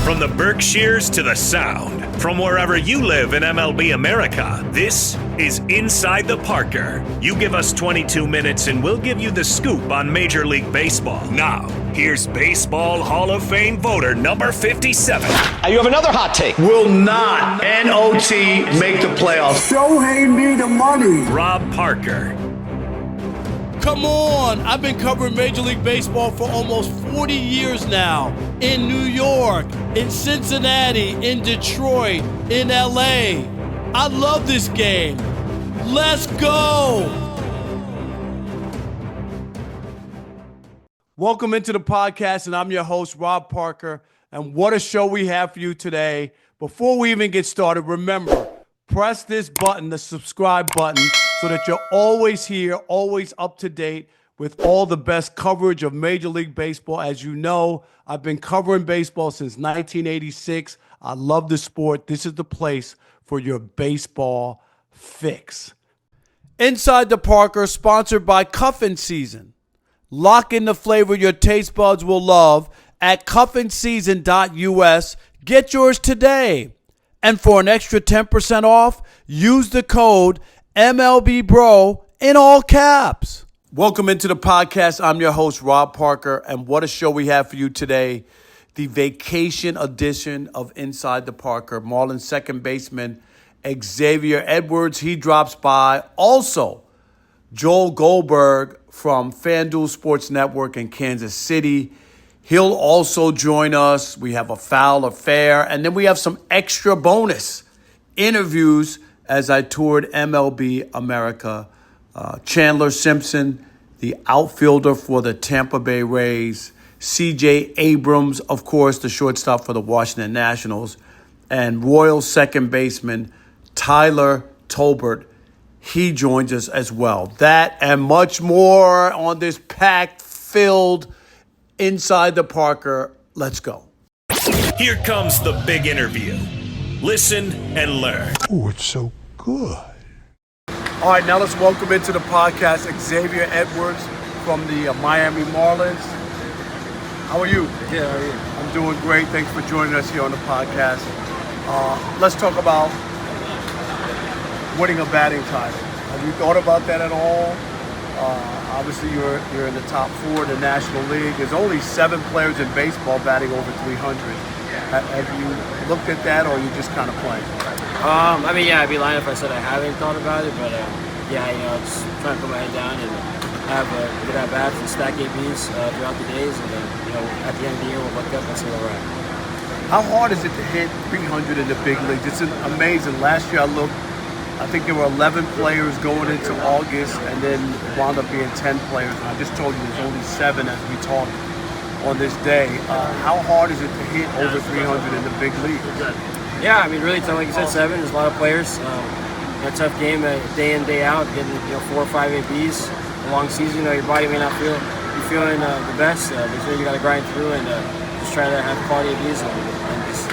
From the Berkshires to the Sound, from wherever you live in MLB America, this is Inside the Parker. You give us 22 minutes and we'll give you the scoop on Major League Baseball. Now, here's Baseball Hall of Fame voter number 57. You have another hot take. Will not NOT make the playoffs. Shohei me the money. Rob Parker. Come on! I've been covering Major League Baseball for almost 40 years now. In New York, in Cincinnati, in Detroit, in LA. I love this game. Let's go! Welcome into the podcast, and I'm your host, Rob Parker. And what a show we have for you today. Before we even get started, remember, press this button, the subscribe button, so that you're always here, always up to date with all the best coverage of Major League Baseball. As you know, I've been covering baseball since 1986. I love the sport. This is the place for your baseball fix. Inside the Parker, sponsored by Cuffin Season. Lock in the flavor your taste buds will love at cuffinseason.us. Get yours today. And for an extra 10% off, use the code MLBBRO in all caps. Welcome into the podcast. I'm your host, Rob Parker, and what a show we have for you today. The vacation edition of Inside the Parker. Marlins second baseman Xavier Edwards, he drops by. Also, Joel Goldberg from FanDuel Sports Network in Kansas City. He'll also join us. We have a foul affair, and then we have some extra bonus interviews as I toured MLB America. Chandler Simpson, the outfielder for the Tampa Bay Rays. CJ Abrams, of course, the shortstop for the Washington Nationals. And Royals second baseman Tyler Tolbert. He joins us as well. That and much more on this packed-filled Inside the Parker. Let's go. Here comes the big interview. Listen and learn. Oh, it's so good. All right, now let's welcome into the podcast Xavier Edwards from the Miami Marlins. How are you? Yeah, how are you? I'm doing great. Thanks for joining us here on the podcast. Let's talk about winning a batting title. Have you thought about that at all? Obviously, you're in the top four in the National League. There's only 7 players in baseball batting over 300. Have you looked at that, or are you just kind of playing? I'd be lying if I said I haven't thought about it, but just trying to put my head down and have good at-bats and stack ABs throughout the days, and at the end of the year we'll look up and see where we're at. How hard is it to hit 300 in the big leagues? It's amazing. Last year I looked, I think there were 11 players going into August, and then it wound up being 10 players. And I just told you there's only 7 as we talk on this day. How hard is it to hit over 300 in the big league? Yeah, really tough. Like you said, 7. There's a lot of players. A tough game, day in, day out. Getting 4 or 5 ABs. A long season. Your body may not be feeling the best, but you got to grind through and just try to have quality ABs and just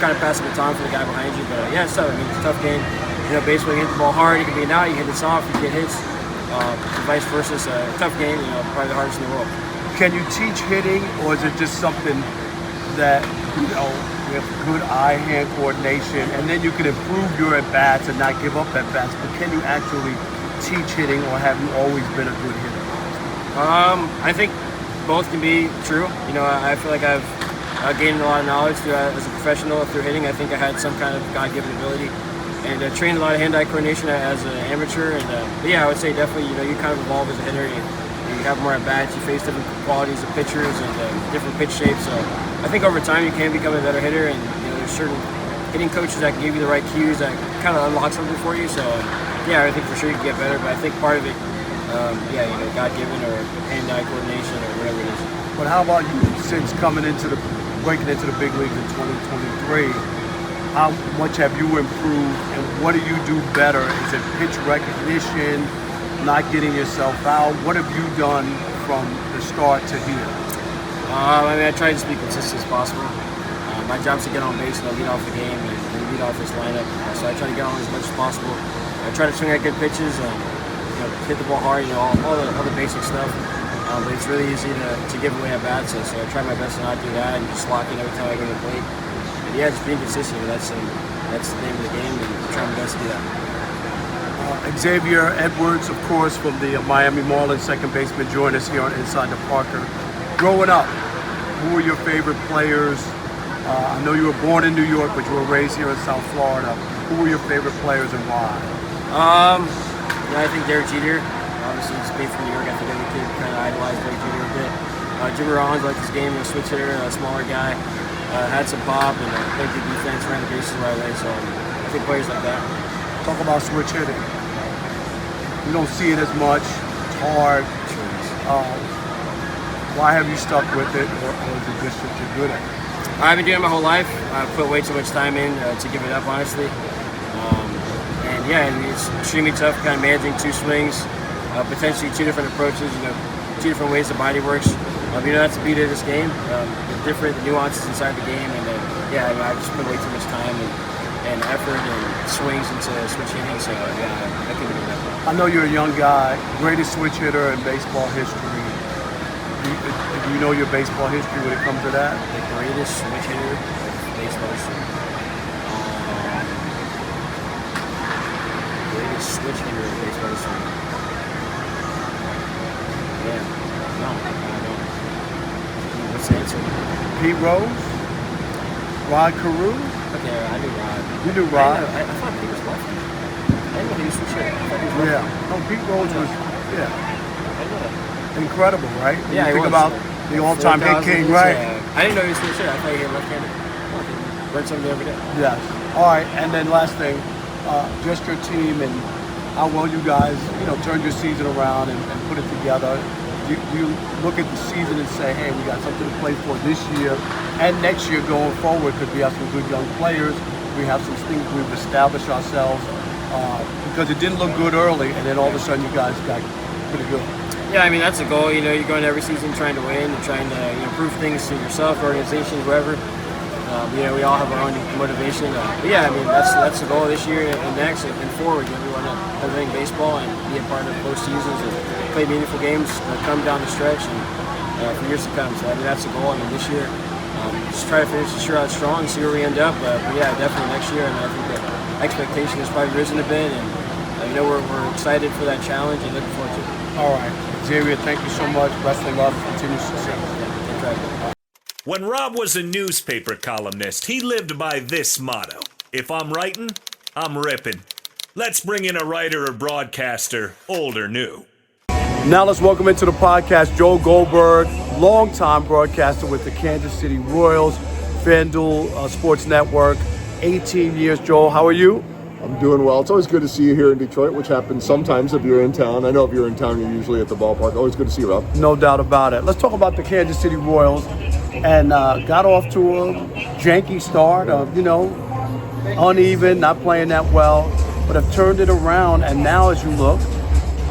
kind of pass the baton for the guy behind you. But it's tough. It's a tough game. Baseball, you hit the ball hard. You can be an out. You hit it soft. You get hits. Vice versa. It's a tough game. Probably the hardest in the world. Can you teach hitting, or is it just something that you have good eye-hand coordination, and then you can improve your at-bats and not give up at-bats? But can you actually teach hitting, or have you always been a good hitter? I think both can be true. I feel like I've gained a lot of knowledge as a professional through hitting. I think I had some kind of God-given ability, and trained a lot of hand-eye coordination as an amateur. But I would say definitely, you kind of evolve as a hitter. You have more at-bats, you face different qualities of pitchers and different pitch shapes. So I think over time you can become a better hitter, and there's certain hitting coaches that can give you the right cues that kind of unlock something for you. So I think for sure you can get better, but I think part of it, God-given or hand-eye coordination or whatever it is. But how about you, since breaking into the big leagues in 2023? How much have you improved, and what do you do better? Is it pitch recognition? Not getting yourself out? What have you done from the start to here? I try to just be consistent as possible. My job is to get on base and lead off the game and lead off this lineup. So I try to get on as much as possible. I try to swing at good pitches, hit the ball hard, all the basic stuff. But it's really easy to give away at bats. So I try my best to not do that and just lock in every time I go to the plate. yeah, just being consistent. That's the name of the game, and trying my best to do that. Xavier Edwards, of course, from the Miami Marlins, second baseman, joined us here on Inside the Parker. Growing up, who were your favorite players? I know you were born in New York, but you were raised here in South Florida. Who were your favorite players and why? I think Derek Jeter. Obviously, just being from New York, I think every kid kind of idolized Derek Jeter a bit. Jimmy Rollins liked his game, a switch hitter, a smaller guy, had some pop, and played good defense, ran the bases the right way. So I think players like that. Talk about switch hitting. You don't see it as much. It's hard. Why have you stuck with it, or is it just that you're good at it? I've been doing it my whole life. I put way too much time in to give it up, honestly. And yeah, it's extremely tough, kind of managing two swings, potentially two different approaches, two different ways the body works. That's the beauty of this game. The different nuances inside the game, and I just put way too much time and effort and swings into switch hitting. So I couldn't do that. I know you're a young guy, greatest switch hitter in baseball history. Do you know your baseball history when it comes to that? The greatest switch hitter in baseball history. Greatest switch hitter in baseball history. Yeah. No, I don't. What's the answer? Pete Rose? Rod Carew? Okay, I knew Rod. You knew Rod? I thought Pete was lefty. I didn't know he was switch hitter. I thought he was lefty. Yeah. No, Pete Rose was, I know that. incredible, right? When Yeah, you he think was. about the all-time hit king, right? Yeah. I didn't know he was switch hitter. I thought he hit left-handed. Learn something every day. Yes. All right, and then last thing, just your team and how well you guys, turned your season around and put it together. Do you look at the season and say, hey, we got something to play for this year and next year going forward because we have some good young players, we have some things we've established ourselves, because it didn't look good early, and then all of a sudden you guys got pretty good. Yeah, I mean, that's the goal. You're going every season trying to win and trying to prove things to yourself, organization, whoever. We all have our own motivation. But yeah, I mean, that's the goal this year and next and forward. We want to play baseball and be a part of close seasons and play meaningful games come down the stretch and for years to come. So I mean, that's the goal. I mean, this year, just try to finish the year out strong and see where we end up. But yeah, definitely next year. And I think the expectation has probably risen a bit. And we're excited for that challenge and looking forward to it. All right, Xavier, thank you so much. Best of luck. Continue success. When Rob was a newspaper columnist, he lived by this motto: if I'm writing, I'm ripping. Let's bring in a writer or broadcaster, old or new. Now let's welcome into the podcast Joel Goldberg, longtime broadcaster with the Kansas City Royals, FanDuel Sports Network, 18 years. Joel, how are you? I'm doing well. It's always good to see you here in Detroit, which happens sometimes if you're in town. I know if you're in town, you're usually at the ballpark. Always good to see you, Rob. No doubt about it. Let's talk about the Kansas City Royals. And got off to a janky start of, uneven, not playing that well, but have turned it around. And now as you look,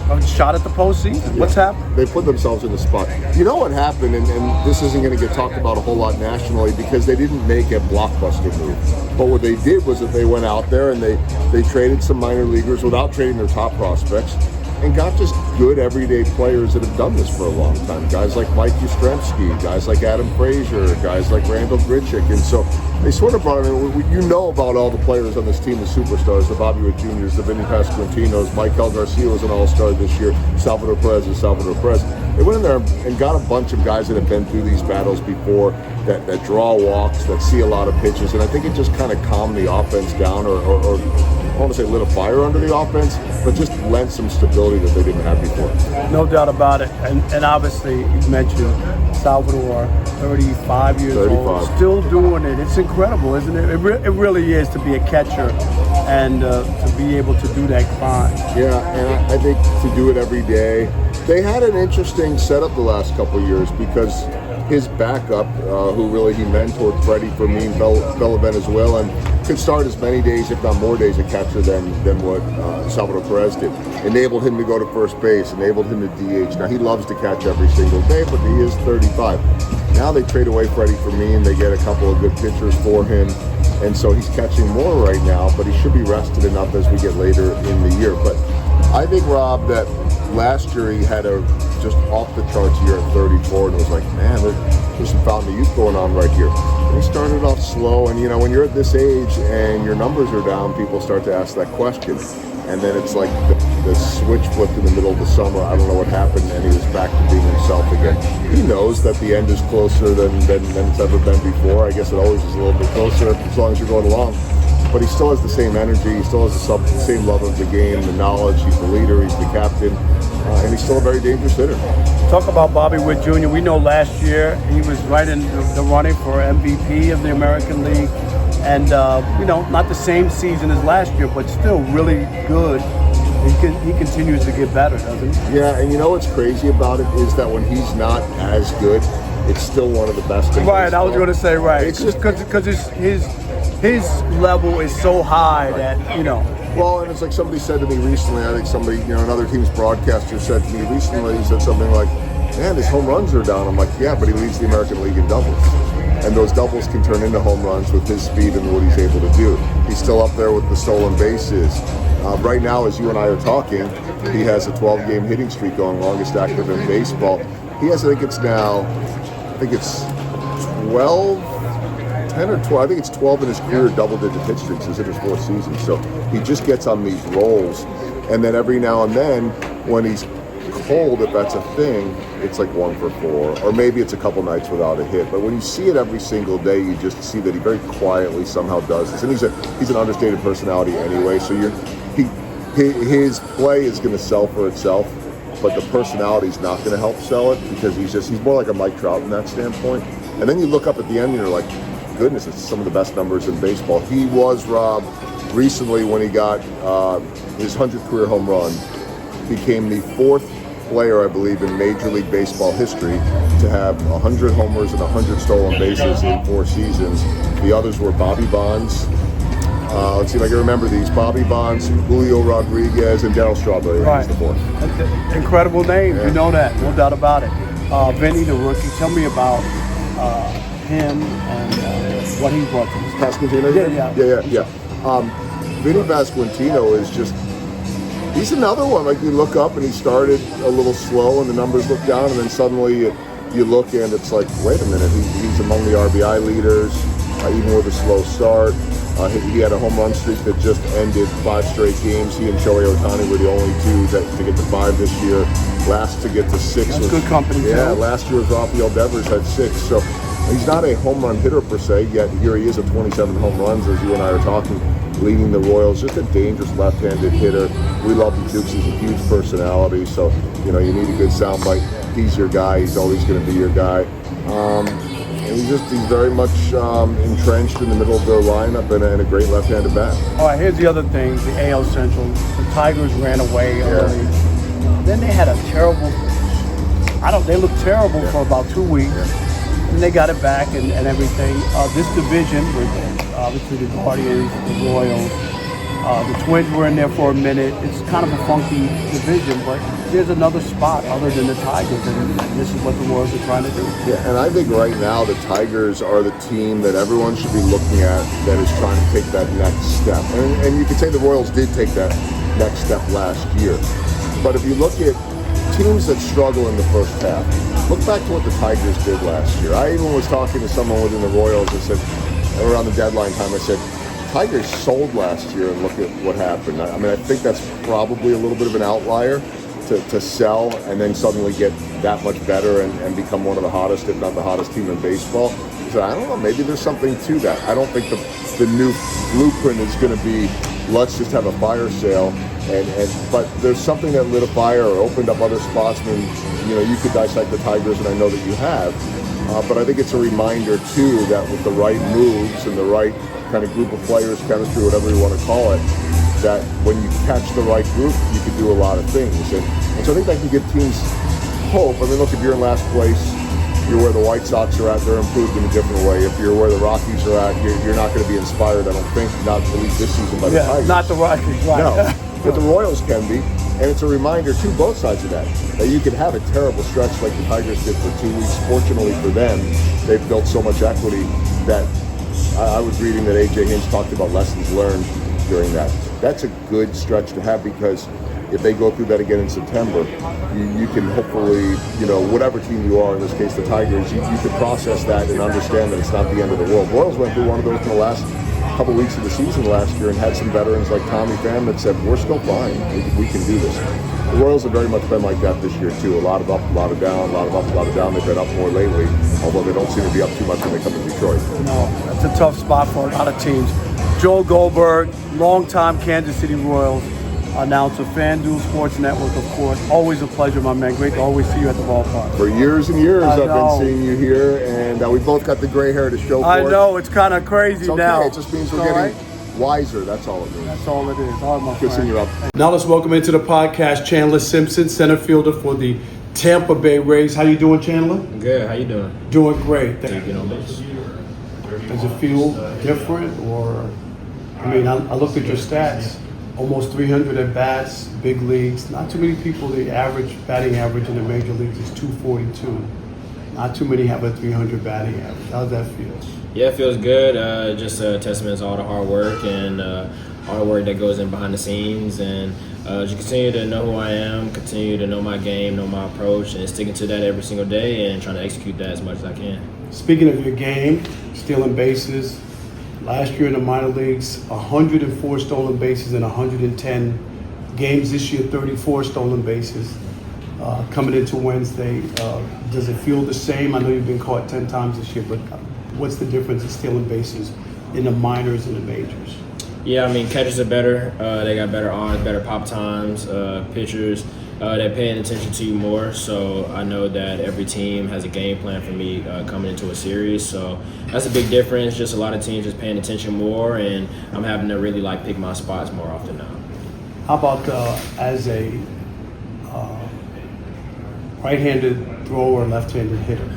a shot at the postseason. What's happened? They put themselves in the spot. You know what happened, and this isn't going to get talked about a whole lot nationally because they didn't make a blockbuster move. But what they did was that they went out there and they traded some minor leaguers without trading their top prospects and got just good everyday players that have done this for a long time. Guys like Mike Yastrzemski, guys like Adam Frazier, guys like Randall Grichuk. And so they sort of brought them in. About all the players on this team, the superstars, the Bobby Witt Jr.'s, the Vinny Pasquantinos, Maikel Garcia was an all-star this year, Salvador Perez is Salvador Perez. They went in there and got a bunch of guys that have been through these battles before, that draw walks, that see a lot of pitches, and I think it just kind of calmed the offense down, or I want to say lit a fire under the offense, but just lent some stability that they didn't have before. No doubt about it. And obviously, you mentioned Salvador, 35 years old, still doing it. It's incredible, isn't it? It really is to be a catcher and to be able to do that grind. Yeah, and I think to do it every day. They had an interesting setup the last couple of years because his backup, who really he mentored, Freddie Fermin, Bella Venezuela, and could start as many days, if not more days, at catcher than what Salvador Perez did. Enabled him to go to first base, enabled him to DH. Now, he loves to catch every single day, but he is 35. Now they trade away Freddie Fermin. They get a couple of good pitchers for him. And so he's catching more right now, but he should be rested enough as we get later in the year. But I think, Rob, that last year he had a just off-the-charts year at 34, and it was like, man, there's some fountain of youth going on right here. And he started off slow, and when you're at this age and your numbers are down, people start to ask that question. And then it's like the switch flipped in the middle of the summer. I don't know what happened, and he was back to being himself again. He knows that the end is closer than it's ever been before. I guess it always is a little bit closer as long as you're going along. But he still has the same energy. He still has the same love of the game, the knowledge. He's the leader. He's the captain. And he's still a very dangerous hitter. Talk about Bobby Witt Jr. We know last year he was right in the running for MVP of the American League. And, not the same season as last year, but still really good. He continues to get better, doesn't he? Yeah, and what's crazy about it is that when he's not as good, it's still one of the best in Right, baseball. I was going to say, right. It's just because his level is so high that, Well, and it's like somebody said to me recently, I think somebody, another team's broadcaster said to me recently, he said something like, man, his home runs are down. I'm like, yeah, but he leads the American League in doubles. And those doubles can turn into home runs with his speed and what he's able to do. He's still up there with the stolen bases. Right now, as you and I are talking, he has a 12-game hitting streak going, longest active in baseball. He has, I think it's 12, 10 or 12, I think it's 12 in his career double-digit hit streaks. He's in his 4th season. So he just gets on these rolls. And then every now and then, when he's cold, if that's a thing, it's like 1 for 4. Or maybe it's a couple nights without a hit. But when you see it every single day, you just see that he very quietly somehow does this. And he's an understated personality anyway. So his play is going to sell for itself. But the personality is not going to help sell it because he's more like a Mike Trout in that standpoint. And then you look up at the end and you're like, goodness, it's some of the best numbers in baseball. He was, Rob, recently when he got his 100th career home run, became the 4th player, I believe, in Major League Baseball history to have 100 homers and 100 stolen bases in 4 seasons. The others were Bobby Bonds. Let's see if I can remember these. Bobby Bonds, Julio Rodriguez, and Darryl Strawberry. Right. The 4th. Incredible names. Yeah. You know that. No doubt about it. Vinny, the rookie, tell me about him and what he brought to this. Pasquantino? Yeah. Vinny Pasquantino is just, he's another one. Like you look up and he started a little slow and the numbers look down, and then suddenly you look and it's like, wait a minute, he's among the RBI leaders, even with a slow start. He had a home run streak that just ended 5 straight games. He and Shohei Ohtani were the only 2 to get to 5 this year. Last to get to 6 That's was good company. Yeah, too. last year was Rafael Devers had 6. So he's not a home run hitter per se, yet here he is at 27 home runs as you and I are talking, leading the Royals. Just a dangerous left-handed hitter. We love the Dukes. He's a huge personality, so you need a good soundbite. He's your guy. He's always going to be your guy. And he's very much entrenched in the middle of their lineup and a great left-handed bat. All right, here's the other thing. The AL Central. The Tigers ran away early. Then they had a terrible, they looked terrible for about 2 weeks. And they got it back and everything. This division with obviously the Guardians, the Royals, the Twins were in there for a minute. It's kind of a funky division, but there's another spot other than the Tigers, and this is what the Royals are trying to do. Yeah, and I think right now the Tigers are the team that everyone should be looking at that is trying to take that next step. And you could say the Royals did take that next step last year. But if you look at teams that struggle in the first half, look back to what the Tigers did last year. I even was talking to someone within the Royals and said, around the deadline time, I said, Tigers sold last year and look at what happened. I mean, I think that's probably a little bit of an outlier to sell and then suddenly get that much better and become one of the hottest, if not the hottest team in baseball. So I don't know, maybe there's something to that. I don't think the new blueprint is going to be, let's just have a fire sale. But there's something that lit a fire or opened up other spots. I mean, you could dissect the Tigers, and I know that you have. But I think it's a reminder, too, that with the right moves and the right kind of group of players, chemistry, whatever you want to call it, that when you catch the right group, you can do a lot of things. And so I think that can give teams hope. I mean, look, if you're in last place, you're where the White Sox are at, they're improved in a different way. If you're where the Rockies are at, you're not going to be inspired, I don't think, not at least this season by the Tigers. Not the Rockies, right. No, but the Royals can be. And it's a reminder to both sides of that you can have a terrible stretch like the Tigers did for 2 weeks. Fortunately for them, they've built so much equity that I was reading that A.J. Hinch talked about lessons learned during that. That's a good stretch to have because if they go through that again in September, you can hopefully, whatever team you are, in this case the Tigers, you can process that and understand that it's not the end of the world. Royals went through one of those in the last couple weeks of the season last year and had some veterans like Tommy Pham that said, we're still fine, we can do this. The Royals have very much been like that this year too. A lot of up, a lot of down, a lot of up, a lot of down. They've been up more lately, although they don't seem to be up too much when they come to Detroit. No, that's a tough spot for a lot of teams. Joel Goldberg, longtime Kansas City Royals announcer, FanDuel Sports Network, of course. Always a pleasure, my man. Great to always see you at the ballpark. For years and years, I've been seeing you here, and we both got the gray hair to show for it. I know, it's kind of crazy it's okay. now. It just means we're getting wiser. That's all it means. That's all it is. All right, my Good seeing you up. Now let's welcome into the podcast Chandler Simpson, center fielder for the Tampa Bay Rays. How you doing, Chandler? Good. How you doing? Doing great. Thank you. Does it feel different, or I looked at your stats. Almost 300 at bats, big leagues. Not too many people. The average batting average in the major leagues is 242. Not too many have a 300 batting average. How does that feel? Yeah, it feels good. Just a testament to all the hard work and all the work that goes in behind the scenes. And just continue to know who I am, continue to know my game, know my approach, and sticking to that every single day and trying to execute that as much as I can. Speaking of your game, stealing bases. Last year in the minor leagues, 104 stolen bases in 110 games. This year, 34 stolen bases. Coming into Wednesday, does it feel the same? I know you've been caught 10 times this year, but what's the difference in stealing bases in the minors and the majors? Yeah, catchers are better. They got better arms, better pop times. Pitchers, they're paying attention to you more. So I know that every team has a game plan for me coming into a series. So that's a big difference. Just a lot of teams just paying attention more, and I'm having to really pick my spots more often now. How about as a right-handed thrower, left-handed hitter?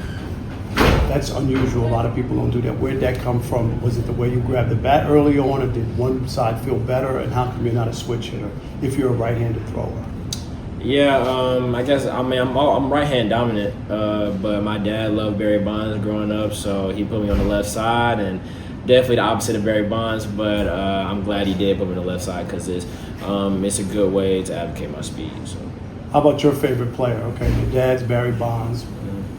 That's unusual. A lot of people don't do that. Where'd that come from? Was it the way you grabbed the bat early on, or did one side feel better? And how come you're not a switch hitter if you're a right-handed thrower? Yeah, I guess I'm right-hand dominant, but my dad loved Barry Bonds growing up, so he put me on the left side, and definitely the opposite of Barry Bonds. But I'm glad he did put me on the left side because it's a good way to advocate my speed. So. How about your favorite player? Okay, your dad's Barry Bonds.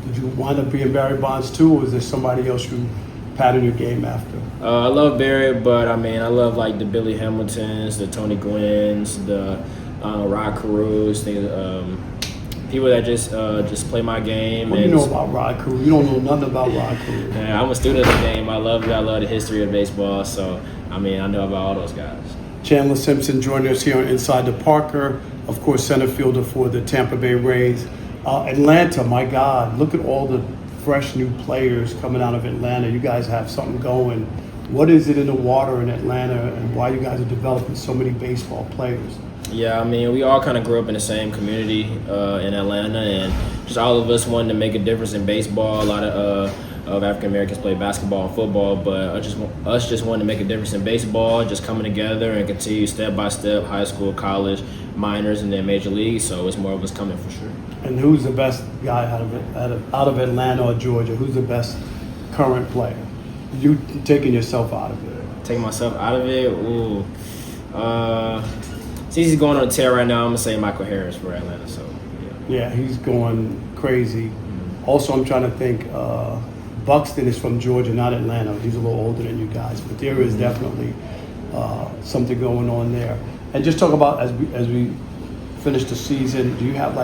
Did you wind up being Barry Bonds too, or is there somebody else you patterned your game after? I love Barry, but I love the Billy Hamiltons, the Tony Gwynns, the Rod Carews, people that just play my game. What do you know about Rod Carew? You don't know nothing about Rod Carew. Yeah, I'm a student of the game. I love the history of baseball, so I know about all those guys. Chandler Simpson joining us here on Inside the Parker, of course, center fielder for the Tampa Bay Rays. Atlanta, my God, look at all the fresh new players coming out of Atlanta. You guys have something going. What is it in the water in Atlanta, and why you guys are developing so many baseball players? Yeah, we all kind of grew up in the same community in Atlanta, and just all of us wanted to make a difference in baseball. A lot of African Americans play basketball and football, but us just wanted to make a difference in baseball, just coming together and continue step by step, high school, college, minors, and then major leagues. So it's more of us coming for sure. And who's the best guy out of Atlanta or Georgia? Who's the best current player? You taking yourself out of it? Taking myself out of it? Ooh. Since he's going on a tear right now, I'm going to say Michael Harris for Atlanta. So yeah, he's going crazy. Mm-hmm. Also, I'm trying to think, Buxton is from Georgia, not Atlanta. He's a little older than you guys, but there is definitely something going on there. And just talk about, as we finish the season, do you have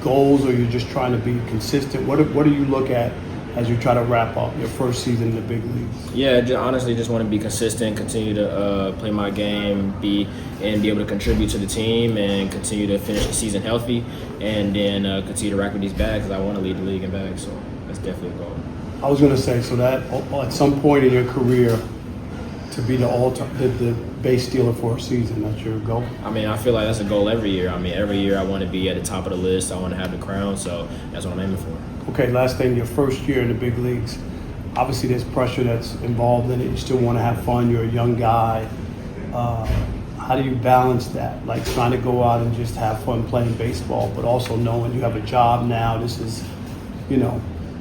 goals, or you're just trying to be consistent? What do you look at as you try to wrap up your first season in the big leagues? Yeah, honestly, just want to be consistent, continue to play my game, be able to contribute to the team, and continue to finish the season healthy, and then continue to rack with these bags, because I want to lead the league in bags, so that's definitely a goal. I was going to say, so that at some point in your career, to be the base stealer for a season, that's your goal? I feel like that's a goal every year. Every year I want to be at the top of the list. I want to have the crown, so that's what I'm aiming for. Okay, last thing, your first year in the big leagues, obviously there's pressure that's involved in it. You still want to have fun. You're a young guy. How do you balance that? Trying to go out and just have fun playing baseball, but also knowing you have a job now. This is,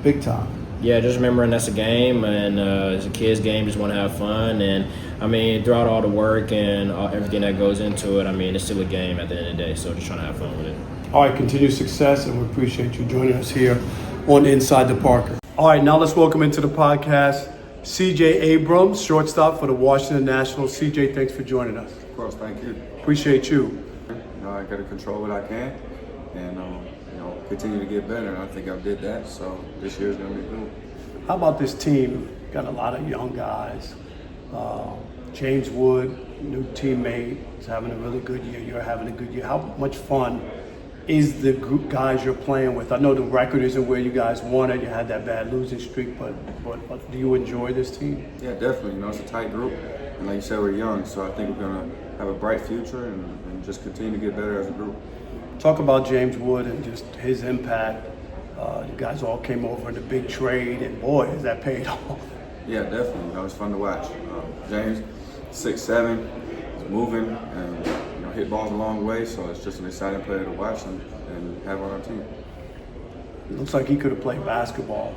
big time. yeah, just remembering that's a game, and it's a kid's game. Just want to have fun, and I mean, throughout all the work and everything that goes into it, I mean, it's still a game at the end of the day. So just trying to have fun with it. All right, continued success, and we appreciate you joining us here on Inside the Parker. All right, now let's welcome into the podcast CJ Abrams, shortstop for the Washington Nationals. CJ, thanks for joining us. Of course, thank you. Appreciate you. I got to control what I can, and continue to get better. And I think I did that. So this year's gonna be cool. How about this team? Got a lot of young guys. James Wood, new teammate, is having a really good year. You're having a good year. How much fun is the group guys you're playing with? I know the record isn't where you guys wanted. You had that bad losing streak, but do you enjoy this team? Yeah, definitely. It's a tight group, and like you said, we're young, so I think we're gonna have a bright future and just continue to get better as a group. Talk about James Wood and just his impact. You guys all came over in a big trade, and boy, has that paid off. Yeah, definitely. It's fun to watch. James, 6'7", he's moving and hit balls a long way, so it's just an exciting player to watch and have on our team. It looks like he could have played basketball.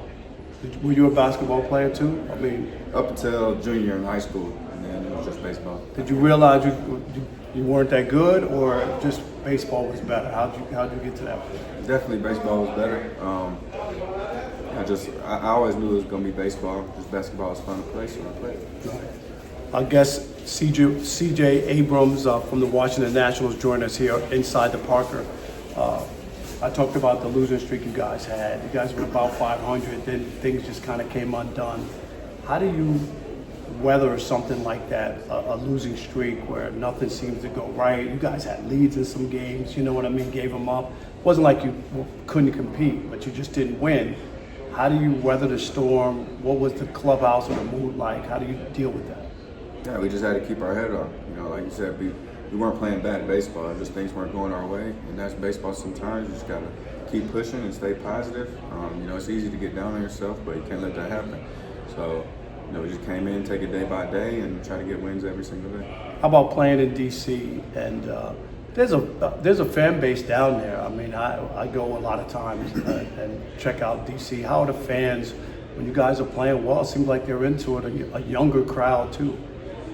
Were you a basketball player too? I mean, up until junior in high school, and then it was just baseball. Did you realize you weren't that good, or just baseball was better? How'd you get to that point? Definitely baseball was better. I always knew it was going to be baseball. Just basketball was fun to play, so I played. I guess CJ Abrams from the Washington Nationals joined us here inside the Parker. I talked about the losing streak you guys had. You guys were about 500, then things just kind of came undone. How do you weather something like that, a losing streak where nothing seems to go right? You guys had leads in some games, you know what I mean, gave them up. It wasn't like you couldn't compete, but you just didn't win. How do you weather the storm? What was the clubhouse or the mood like? How do you deal with that? Yeah, we just had to keep our head up. Like you said, we weren't playing bad baseball. Just things weren't going our way, and that's baseball sometimes. You just got to keep pushing and stay positive. It's easy to get down on yourself, but you can't let that happen. So, we just came in, take it day by day, and try to get wins every single day. How about playing in D.C.? And there's a fan base down there. I mean, I go a lot of times and check out D.C. How are the fans when you guys are playing well? It seems like they're into it, a younger crowd too.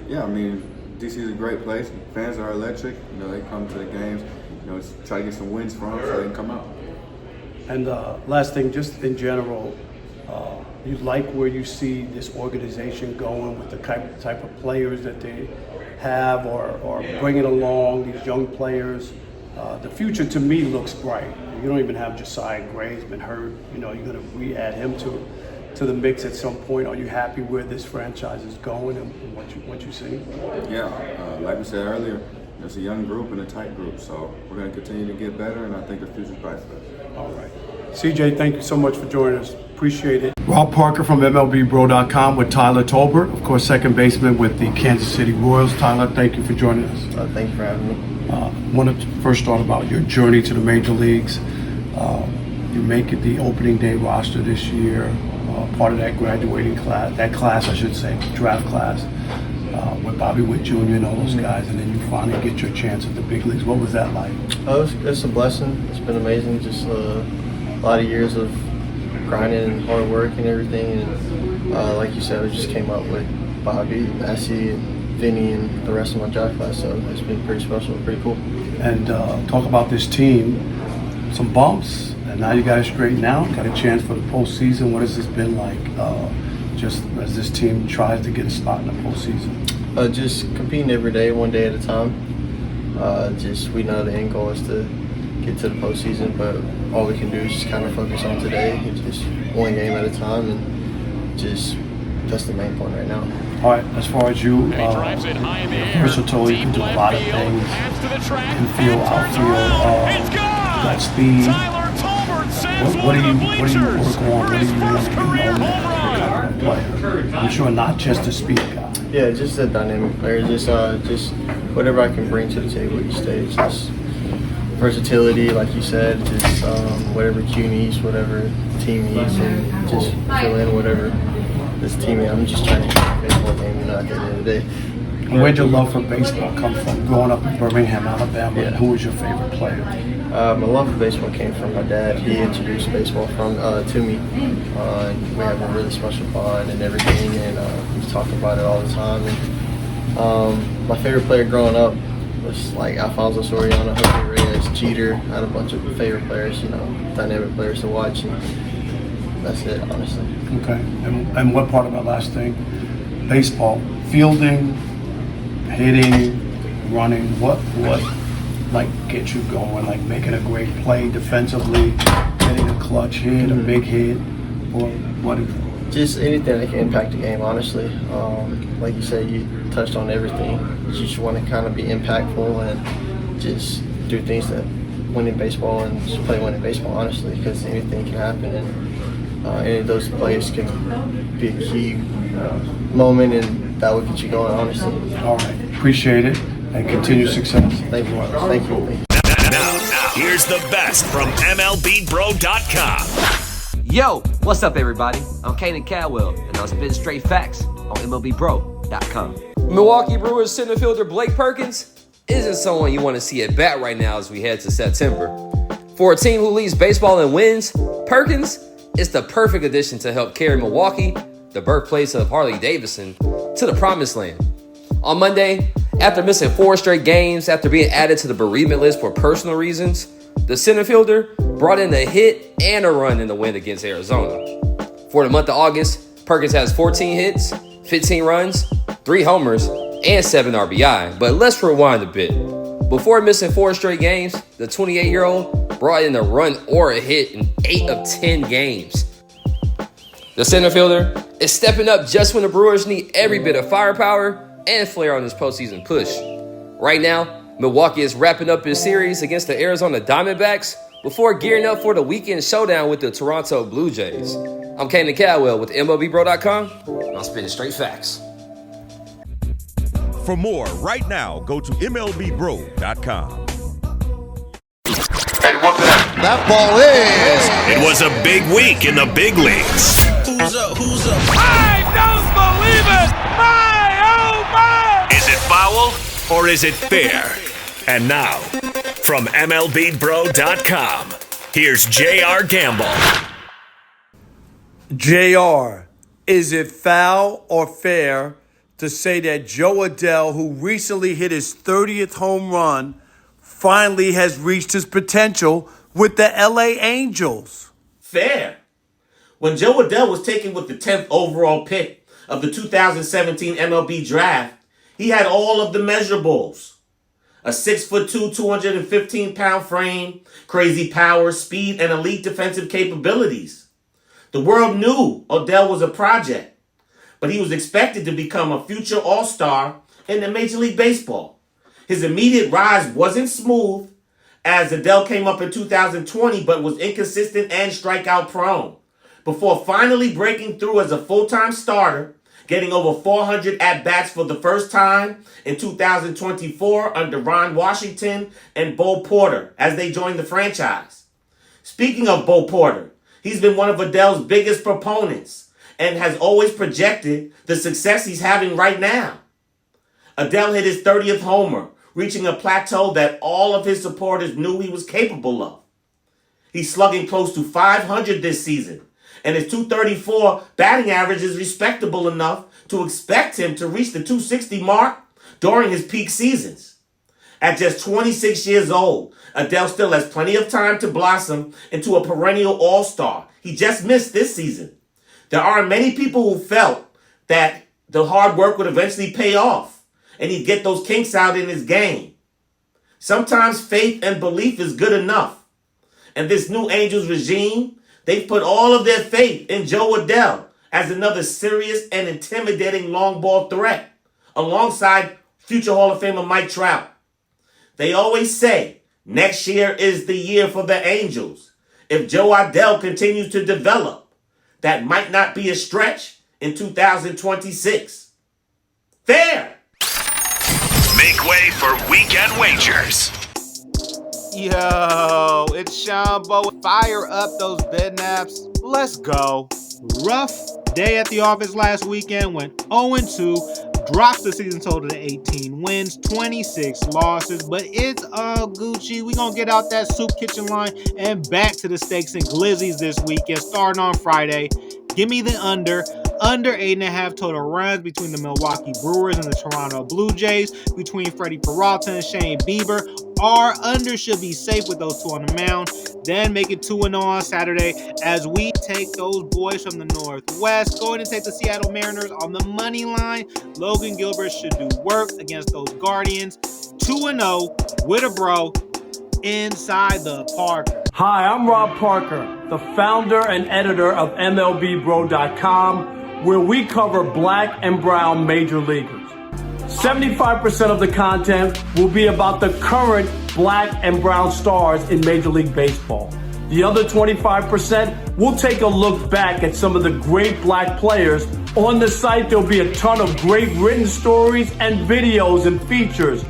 Yeah, I mean, D.C. is a great place. Fans are electric. They come to the games. Try to get some wins from them so they can come out. And last thing, just in general, you like where you see this organization going with the type of players that they have or bringing along these young players. The future to me looks bright. You don't even have Josiah Gray, he's been hurt. You're going to re-add him to the mix at some point. Are you happy where this franchise is going and what you see? Yeah, like we said earlier, it's a young group and a tight group, so we're going to continue to get better, and I think the future's bright for us. All right. CJ, thank you so much for joining us. Appreciate it. Rob Parker from MLBBro.com with Tyler Tolbert, of course, second baseman with the Kansas City Royals. Tyler, thank you for joining us. Thank you for having me. I want to first start about your journey to the major leagues. You make it the opening day roster this year, part of that graduating class, draft class, with Bobby Witt Jr. and all those guys, and then you finally get your chance at the big leagues. What was that like? It's a blessing. It's been amazing. Just a lot of years of grinding and hard work and everything. And like you said, we just came up with Bobby, Messi, and Vinny, and the rest of my draft class. So it's been pretty special, pretty cool. And talk about this team, some bumps, and now you got it straightened out, got a chance for the postseason. What has this been like, just as this team tries to get a spot in the postseason? Just competing every day, one day at a time. We know the end goal is to get to the postseason, but all we can do is just kind of focus on today, and just one game at a time, and that's the main point right now. All right, as far as you, you're versatile, you can do a lot of things. Infield, outfield, got speed. What do you work on? What do you want to get known as a player? I'm sure not just a speed guy. Yeah, just a dynamic player. Just whatever I can bring to the table each stage. Just versatility, like you said. Just whatever Q needs, whatever the team needs, and just fill in whatever this team is. I'm just trying to get a baseball game, at the end of the day. And where'd your love for baseball come from? Growing up in Birmingham, Alabama, Yeah. Who was your favorite player? My love for baseball came from my dad. He introduced baseball to me. We have a really special bond and everything, and we talk about it all the time. And, my favorite player growing up was like Alfonso Soriano, Javier Reyes, Jeter. I had a bunch of favorite players, dynamic players to watch, and that's it, honestly. Okay. And what part of that last thing? Baseball, fielding, hitting, running. What like get you going? Like making a great play defensively, getting a clutch hit, a big hit, or what? Just anything that can impact the game, honestly. Like you said, you touched on everything. You just want to kind of be impactful and just do things that win in baseball and just play winning baseball, honestly, because anything can happen. And any of those plays can be a key moment, and that will get you going, honestly. All right. Appreciate it, and continued success. Thank you. Thank you. Now, here's the best from MLBBro.com. Yo, what's up, everybody? I'm Kanan Caldwell, and I'm spitting straight facts on MLBBro.com. Milwaukee Brewers center fielder Blake Perkins isn't someone you want to see at bat right now as we head to September. For a team who leads baseball in wins, Perkins is the perfect addition to help carry Milwaukee, the birthplace of Harley Davidson, to the promised land. On Monday, after missing 4 straight games after being added to the bereavement list for personal reasons, the center fielder brought in a hit and a run in the win against Arizona. For the month of August, Perkins has 14 hits, 15 runs, 3 homers, and 7 RBI. But let's rewind a bit. Before missing 4 straight games, the 28-year-old brought in a run or a hit in 8 of 10 games. The center fielder is stepping up just when the Brewers need every bit of firepower and flair on this postseason push. Right now, Milwaukee is wrapping up his series against the Arizona Diamondbacks before gearing up for the weekend showdown with the Toronto Blue Jays. I'm Kanan Caldwell with MLBBro.com, and I'm spitting straight facts. For more, right now, go to MLBBro.com. That ball is. It was a big week in the big leagues. Who's up? I don't believe it! My, oh my! Is it foul or is it fair? And now, from MLBBro.com, here's J.R. Gamble. JR, is it foul or fair to say that Joe Adell, who recently hit his 30th home run, finally has reached his potential with the LA Angels? Fair. When Joe Adell was taken with the 10th overall pick of the 2017 MLB draft, he had all of the measurables. A 6'2", 215-pound frame, crazy power, speed, and elite defensive capabilities. The world knew Adell was a project, but he was expected to become a future all-star in the Major League Baseball. His immediate rise wasn't smooth, as Adell came up in 2020 but was inconsistent and strikeout prone, before finally breaking through as a full-time starter, getting over 400 at-bats for the first time in 2024 under Ron Washington and Bo Porter as they joined the franchise. Speaking of Bo Porter, he's been one of Adell's biggest proponents and has always projected the success he's having right now. Adell hit his 30th homer, reaching a plateau that all of his supporters knew he was capable of. He's slugging close to 500 this season, and his .234 batting average is respectable enough to expect him to reach the .260 mark during his peak seasons. At just 26 years old, Adell still has plenty of time to blossom into a perennial all-star. He just missed this season. There aren't many people who felt that the hard work would eventually pay off and he'd get those kinks out in his game. Sometimes faith and belief is good enough. And this new Angels regime, they've put all of their faith in Joe Adell as another serious and intimidating long ball threat, alongside future Hall of Famer Mike Trout. They always say next year is the year for the Angels. If Joe Adell continues to develop, that might not be a stretch in 2026. Fair! Make way for weekend wagers. Yo, it's Sean Bo. Fire up those bed naps. Let's go. Rough day at the office last weekend. Went 0-2. drops the season total to 18 wins, 26 losses, but it's all Gucci. We gonna get out that soup kitchen line and back to the steaks and glizzies this weekend, starting on Friday. Give me the under 8.5 total runs between the Milwaukee Brewers and the Toronto Blue Jays, between Freddie Peralta and Shane Bieber. Our under should be safe with those two on the mound. Then make it 2-0 on Saturday as we take those boys from the Northwest. Going to take the Seattle Mariners on the money line. Logan Gilbert should do work against those Guardians. 2-0 with a bro inside the Parker. Hi, I'm Rob Parker, the founder and editor of MLBBro.com, where we cover black and brown major leaguers. 75% of the content will be about the current black and brown stars in Major League Baseball. The other 25% will take a look back at some of the great black players. On the site, there'll be a ton of great written stories and videos and features.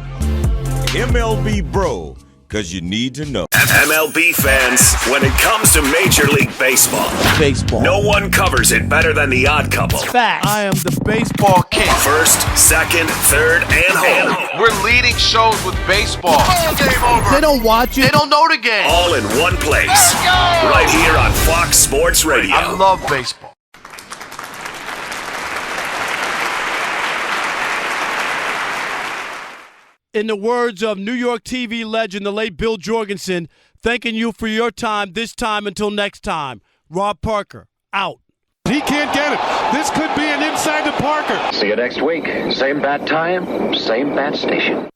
MLB Bro, because you need to know. MLB fans, when it comes to Major League Baseball, no one covers it better than the Odd Couple. Fact. I am the baseball king. First, second, third, and home. We're leading shows with baseball. Game over. They don't watch it. They don't know the game. All in one place. Let's go! Right here on Fox Sports Radio. I love baseball. In the words of New York TV legend, the late Bill Jorgensen, thanking you for your time this time until next time. Rob Parker, out. He can't get it. This could be an inside to Parker. See you next week. Same bat time, same bat station.